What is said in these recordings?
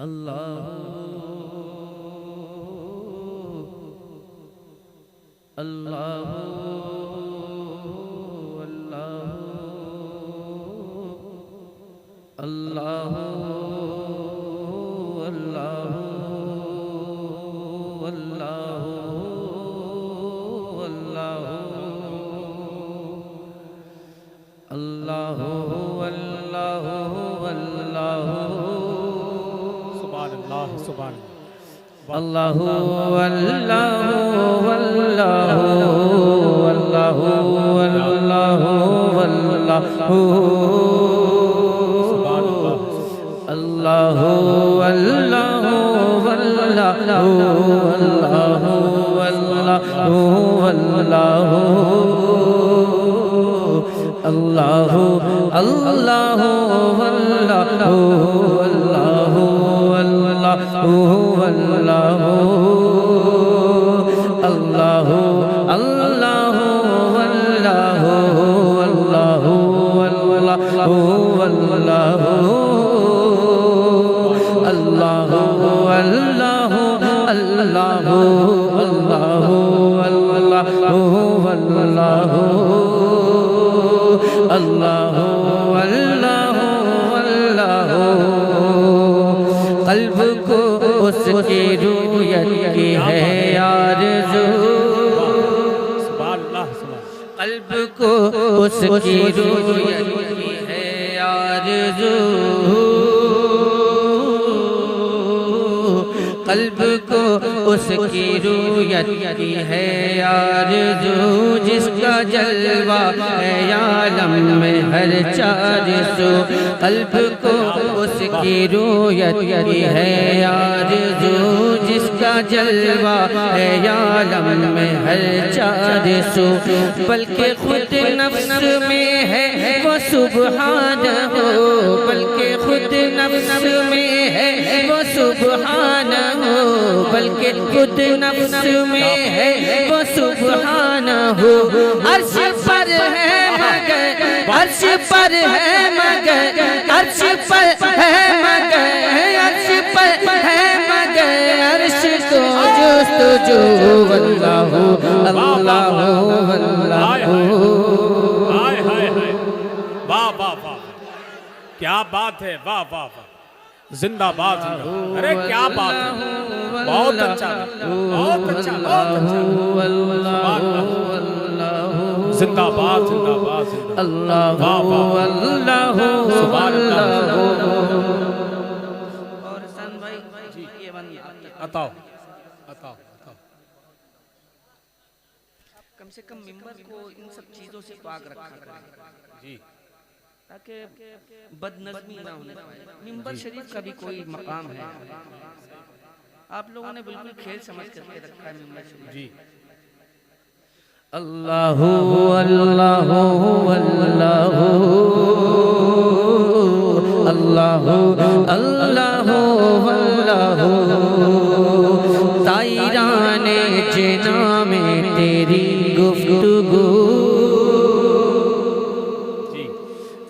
اللہ اللہ اللہ اللہ اللہ اللہ اللہ اللہ سبحان اللہ سبحان اللہ اللہ اللہ اللہ اللہ اللہ اللہ اللہ اللہ قلب کو اس کی رویت کی ہے آرزو قلب کو اس کی رویت کی ہے آرزو قلب کو اس کی رویت کی ہے آرزو جس کا جلوہ ہے عالم میں ہر چار سو قلب کو اس کی رویت کی ہے آرزو جس کا جلوہ ہے عالم میں ہر چار سو بلکہ خود نفس میں ہے وہ سبحانہ بلکہ خود نفس میں ہے وہ سبحانہ بلکہ خود نفس میں ہے وہ سبحانہ عرش پر ہے مگر عرش پر ہے مگر عرش پر ہے مگر عرش پر ہے مگر عرش کو جستجو اللہ اللہ اللہ واہ واہ واہ کیا بات ہے واہ واہ واہ زندہ باد ارے کیا بات ہے بہت اچھا بہت اچھا زندہ باد زندہ باد اللہ اللہ سبحان اللہ اور حسن بھائی یہ بند عطاؤ کم سے کم ممبر کو ان سب چیزوں سے پاک رکھا کریں جی تاکہ بد نظمی نہ ہونے ممبر شریف کا بھی کوئی مقام ہے آپ لوگوں نے بالکل کھیل سمجھ کر کے رکھا ہے ممبر شریف جی اللہ اللہ اللہ اللہ اللہ اللہ طائران جنا میں تیری گفتگو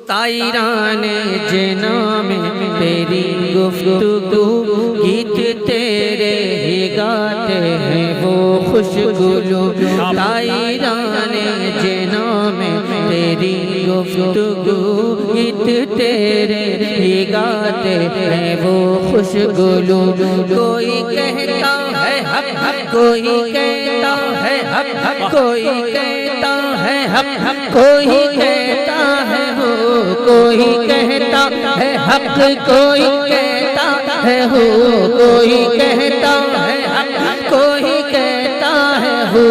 طائران جنا میں تیری گفتگو گیت تیرے ہی گاتے ہیں وہ خوشگلو طائران جنا میں تیری گفتگو گیت تیرے ہی گاتے ہیں وہ خوشگلو کوئی کہتا ہے حق حق کوئی کہتا ہے حق حق کوئی کہتا ہے حق حق کوئی کہتا ہے ہو کوئی کہتا ہے حق کوئی کہتا ہے ہو کوئی کہتا ہے حق کوئی کہتا ہے ہو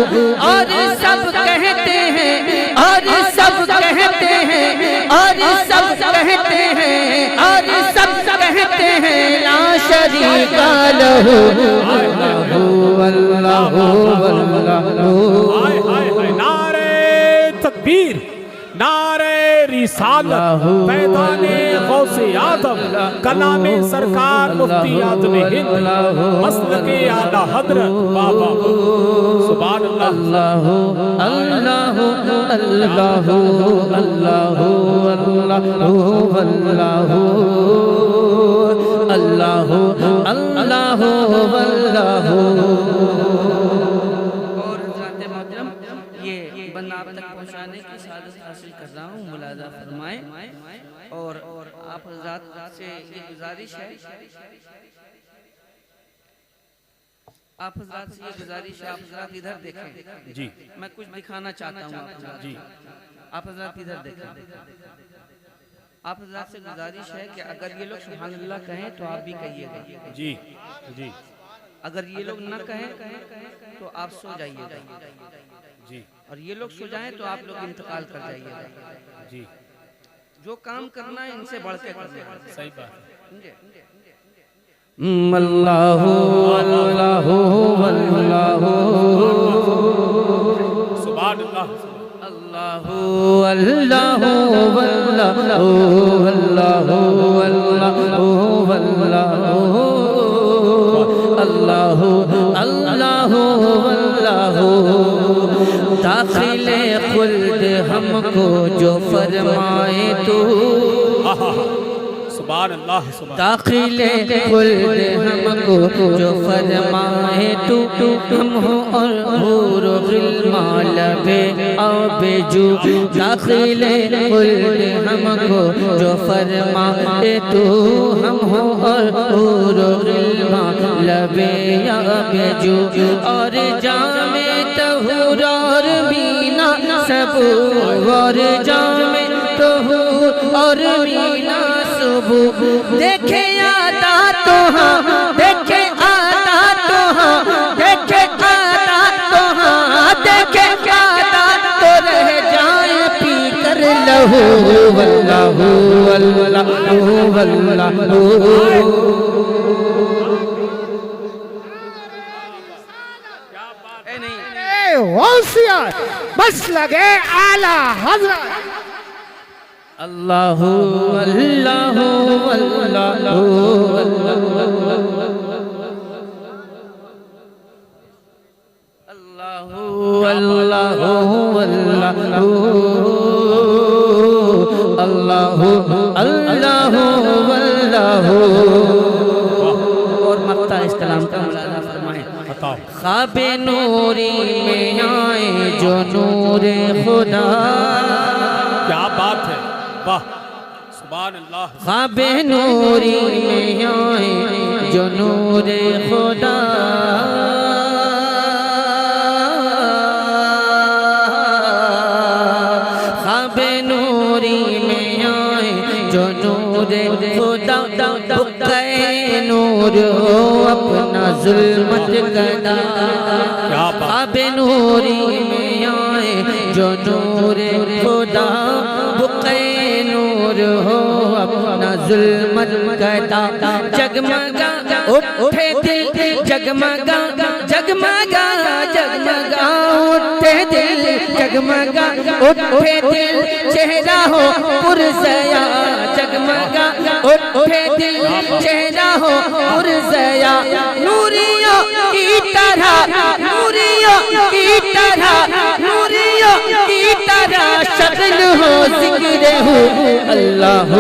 اور سب کہتے ہیں اور سب کہتے ہیں اور سب کہتے ہیں اور سب کہتے ہیں لا شریک لہ اللہ نعرہ تکبیر نعرہ رسالت میدان غوث آدم کلام سرکار مفتی اعظم ہند مسلک اعلی حضرت بابا سبحان اللہ اللہ اللہ اللہ اللہ اللہ اللہ سے یہ گزارش ہے، آپ حضرات سے یہ گزارش ہے، آپ حضرات ادھر دیکھیں جی میں کچھ دکھانا چاہتا ہوں آپ حضرات، جی آپ حضرات ادھر دیکھیں، آپ حضرات سے گزارش ہے کہ اگر یہ لوگ سبحان اللہ کہیں تو آپ بھی کہیے گا، جی جی اگر یہ لوگ نہ کہیں تو آپ سو جائیے گا، جی اور یہ لوگ سو جائیں تو آپ لوگ انتقال کر جائیے گا، جی جو کام کرنا ہے ان سے بڑھ کے کرنا ہے، صحیح بات ہے۔ اللہ اللہ اللہ سبحان اللہ اللہ اللہ اللہ اللہ اللہ داخل خلد ہم کو جو فرمائے تو سبحان اللہ سبحان داخل خلد ہم کو جو فرمائے تو ہم ہو اور حور و غلمان لبے آب جو داخل خلد ہم کو جو فرمائے تو ہم ہو اور حور و غلمان لبے آب جو اور جام طہور اور مینا سب اور جام طہور اور مینا دیکھے آتا تو ہاں دیکھے آتا تو ہاں دیکھے آتا تو ہاں دیکھے آتا تو رہ جائے پی کر لہو واللہ واللہ واللہ بس لگے اعلی حضرت اللہ اللہ اللہ اللہ اللہ اللہ اللہ اور مقطع استلام کا ملاحظہ فرمائیں۔ خواب نوری میں آئے جو نور خدا، کیا بات ہے، واہ سبحان اللہ۔ خواب نوری میں آئے جو نور خدا، خواب نوری میں آئے جو نور خدا، بقائے نور ہو اپنا ظلمت کدا، خواب نوری میں آئے جو نور خدا، بقائے نور ہو اپنا ظلمت کدا، جگمگا اٹھے دل جگمگا جگمگا جگمگا اٹھے دل جگمگا اٹھے دل چہرہ ہو پرزیا، جگمگا اٹھے دل چہرہ ہو پرزیا، نوریوں کی طرح نوریوں کی طرح نوریوں کی طرح شکل ہو ذکر ہو اللہ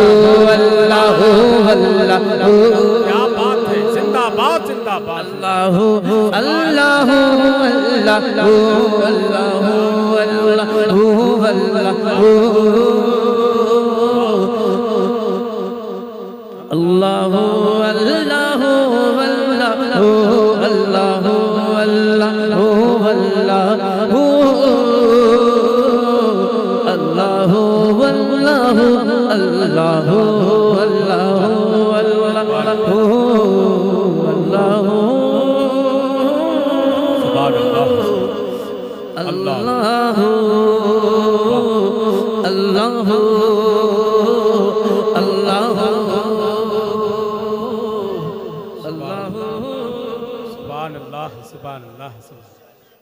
اللہ اللہ، کیا بات ہے، زندہ باد زندہ باد، اللہ اللہ اللہ اللہ اللہ اللہ اللہ سبحان اللہ سبحان اللہ سبحان اللہ۔